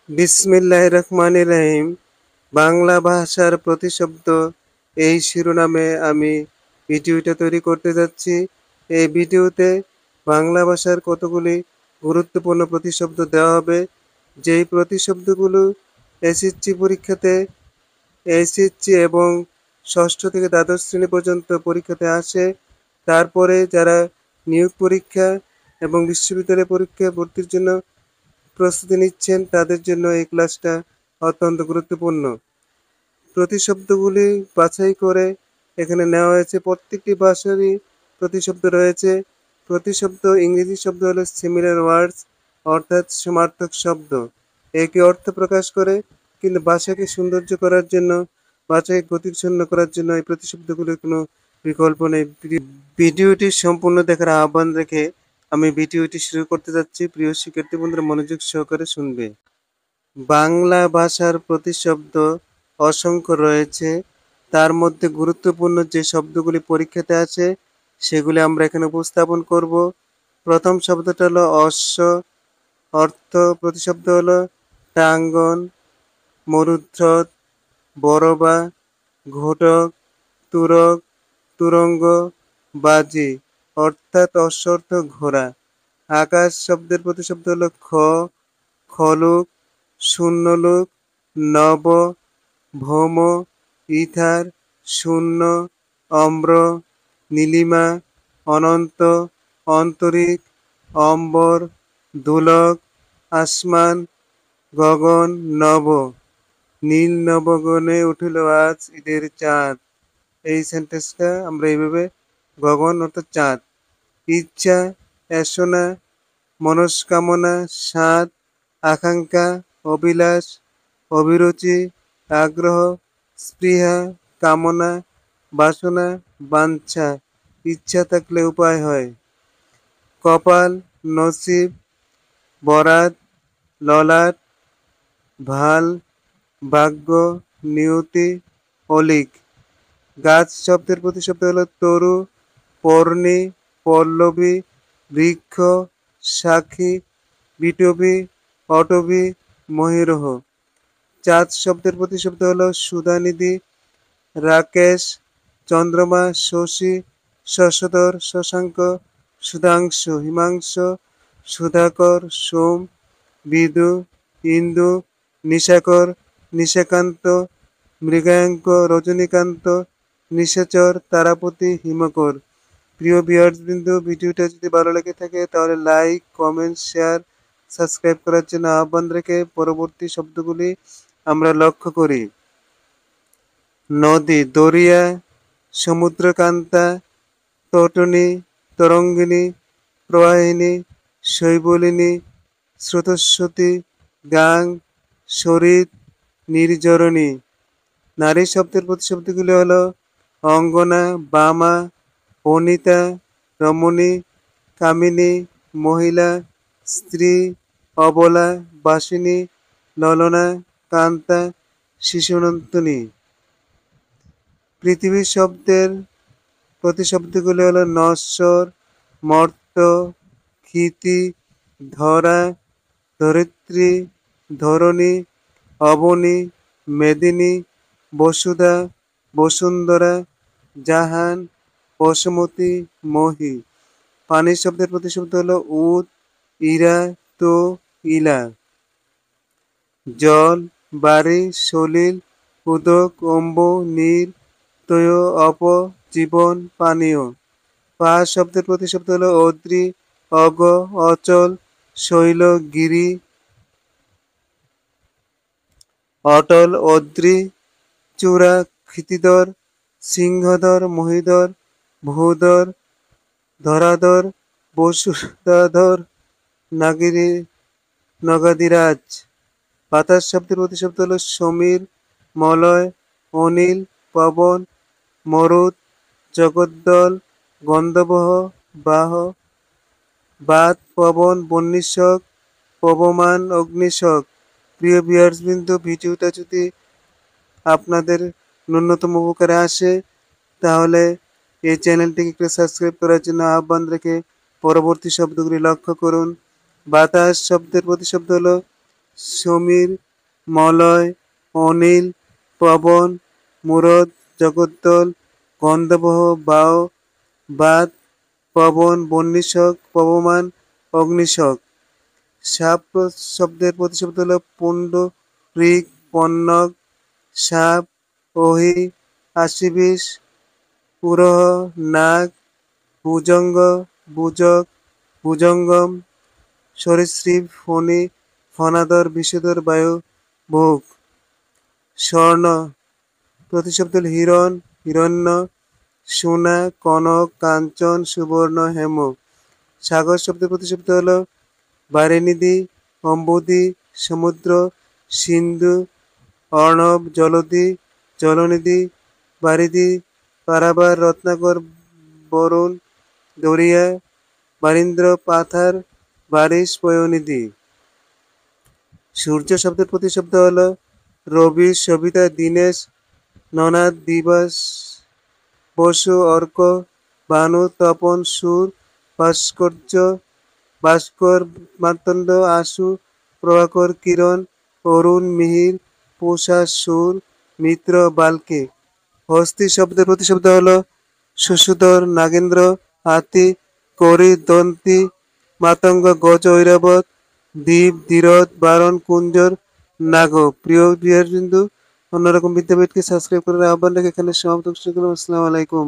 বিসমিল্লাহির রহমানির রহিম। বাংলা ভাষার প্রতিশব্দ এই শিরোনামে আমি ভিডিওটা তৈরি করতে যাচ্ছি। এই ভিডিওতে বাংলা ভাষার কতগুলি গুরুত্বপূর্ণ প্রতিশব্দ দেওয়া হবে, যেই প্রতিশব্দগুলো এসএসসি পরীক্ষাতে এসএসসি এবং ষষ্ঠ থেকে দ্বাদশ শ্রেণী পর্যন্ত পরীক্ষাতে আসে। তারপরে যারা নিয়োগ পরীক্ষা এবং বিশ্ববিদ্যালয় পরীক্ষায় ভর্তির জন্য প্রস্তুতি নিচ্ছেন তাদের জন্য এই ক্লাসটা অত্যন্ত গুরুত্বপূর্ণ। প্রতিশব্দগুলি বাছাই করে এখানে নেওয়া হয়েছে। প্রত্যেকটি ভাষারই প্রতিশব্দ রয়েছে। প্রতিশব্দ ইংরেজি শব্দ হলো সিমিলার ওয়ার্ডস, অর্থাৎ সমার্থক শব্দ। একই অর্থ প্রকাশ করে, কিন্তু ভাষাকে সৌন্দর্য করার জন্য, ভাষাকে গতিচ্ছন্ন করার জন্য এই প্রতিশব্দগুলির কোনো বিকল্প নেই। ভিডিওটি সম্পূর্ণ দেখার আহ্বান রেখে আমি ভিডিওটি শুরু করতে যাচ্ছি। প্রিয় শিক্ষার্থী বন্ধুরা মনোযোগ সহকারে শুনবে। বাংলা ভাষার প্রতিশব্দ অসংখ্য রয়েছে। তার মধ্যে গুরুত্বপূর্ণ যে শব্দগুলি পরীক্ষাতে আছে সেগুলি আমরা এখানে উপস্থাপন করব। প্রথম শব্দটা হলো অশ্ব। অর্থ প্রতিশব্দ হলো টাঙ্গন, মরুদ্রথ, বরবা, ঘটক, তুরক, তুরঙ্গ, বাজি, অর্থাৎ অশ্ব অর্থ ঘোড়া। আকাশ শব্দের প্রতিশব্দ হলো খলুক, শূন্যলোক, নব, ভৌম, ইথার, শূন্য, অম্র, নীলিমা, অনন্ত, অন্তরিক, অম্বর, দোলক, আসমান, গগন, নভ। নীল নবগণে উঠিল আজ ঈদের চাঁদ। এই সেন্টেন্সটা আমরা এইভাবে, গগন অর্থাৎ চাঁদ। ইচ্ছা, এসনা, মনস্কামনা, স্বাদ, আকাঙ্ক্ষা, অভিলাষ, অভিরুচি, আগ্রহ, স্পৃহা, কামনা, বাসনা, বাঞ্ছা। ইচ্ছা থাকলে উপায় হয়। কপাল, নসিব, বরাত, ললাট, ভাল, ভাগ্য, নিয়তি, অলিক। গাছ শব্দের প্রতিশব্দ হলো তরু, পর্ণি, পল্লবী, বৃক্ষ, সাক্ষী, বিটবী, অটবী, মহিরহ। চাঁদ শব্দের প্রতিশব্দ হলো সুধানিধি, রাকেশ, চন্দ্রমা, শশী, শশধর, শশাঙ্ক, সুধাংশু, হিমাংশু, সুধাকর, সোম, বিদু, ইন্দু, নিশাকর, নিশাকান্ত, মৃগাঙ্ক, রজনীকান্ত, নিশাচর, তারাপতি, হিমকর। প্রিয় ভিউয়ার্সবৃন্দ, ভিডিওটা যদি ভালো লেগে থাকে তাহলে লাইক, কমেন্ট, শেয়ার, সাবস্ক্রাইব করার জন্য আহ্বান রেখে পরবর্তী শব্দগুলি আমরা লক্ষ্য করি। নদী, দরিয়া, সমুদ্রকান্তা, তটনী, তরঙ্গিনী, প্রবাহিনী, শৈবলিনী, স্রোতস্বতী, গাং, সরিত, নির্ঝরণী। নারী শব্দের প্রতিশব্দগুলি হলো অঙ্গনা, বামা, বনিতা, রমণী, কামিনী, মহিলা, স্ত্রী, অবলা, বাসিনী, ললনা, কান্তা, শিশুনন্দিনী। পৃথিবী শব্দের প্রতিশব্দগুলি হলো নশ্বর, মর্ত্য, ক্ষিতি, ধরা, ধরিত্রী, ধরণী, অবনী, মেদিনী, বসুধা, বসুন্ধরা, জাহান, বসুমতী, মহি। পানি শব্দের প্রতিশব্দ হলো উদ, ইরা, তো, ইলা। জল, বাড়ি, সলিল, উদক, অম্বু, নীর, তয়, অপ, জীবন, পানীয়। পাহাড় শব্দের প্রতিশব্দ হলো অদ্রি, অগ, অচল, শৈল, গিরি, অটল, অদ্রি, চূড়া, ক্ষিতিধর, সিংহধর, মহিধর, ভূধর, ধরাধর, বসুধাধর, নাগিনী, নগাধিরাজ। বাতাস শব্দের প্রতিশব্দ হলো সমীর, মলয়, অনিল, পবন, মরুত, জগদ্দল, গন্ধবহ, বাহ। বাত, পবন, বহ্নিশক, পবমান, অগ্নিশক। প্রিয় ভিউয়ার্সবৃন্দ, ভিডিওটা যদি আপনাদের ন্যূনতম উপকারে আসে তাহলে এই চ্যানেলটিকে একটু সাবস্ক্রাইব করার জন্য আহ্বান রেখে পরবর্তী শব্দগুলি লক্ষ্য করুন। বাতাস শব্দের প্রতিশব্দ হলো সমীর, মলয়, অনিল, পবন, মুরদ, জগদ্দল, গন্ধবহ, বাও, বাত, পবন, বহ্নিশক, পবমান, অগ্নিশক। সাপ শব্দের প্রতিশব্দ হলো পুণ্ড, ঋক, পন্নগ, সাপ, অহি, আশিবিষ, পুরহ, নাগ, ভুজঙ্গ, ভুজক, ভুজঙ্গম, সরীসৃপ, ফণী, ফণাধর, বিষধর, বায়ু, ভোগ। স্বর্ণ প্রতিশব্দ হল হিরণ, হিরণ্য, সোনা, কনক, কাঞ্চন, সুবর্ণ, হেম। সাগর শব্দের প্রতিশব্দ হল বারেনিধি, অম্বুধি, সমুদ্র, সিন্ধু, অর্ণব, জলধি, জলনিধি, বারিধি, পারাবার, রত্নাকর, বরুণ, দরিয়া, বারীন্দ্র, পাথার, বারিশ, পয়নিধি। সূর্য শব্দের প্রতিশব্দ হল রবি, সবিতা, দীনেশ, ননাদ, দিবস, বসু, অর্ক, ভানু, তপন, সুর, ভাস্কর্য, ভাস্কর, মার্তণ্ড, আশু, প্রভাকর, কিরণ, অরুণ, মিহির, পূষা, সুর, মিত্র, বাল্কে। হস্তি শব্দের প্রতিশব্দ হল শশধর, নাগেন্দ্র, হাতি, করি, দন্তি, মাতঙ্গ, গজ, ঐরাবত, দ্বীপ, ধীরথ, বারণ, কুঞ্জর, নাগ। প্রিয় বিহারবিন্দু, অন্যরকম বিদ্যাপীঠকে সাবস্ক্রাইব করার আহ্বান রেখে এখানে সমাপ্ত করলাম। আসসালামু আলাইকুম।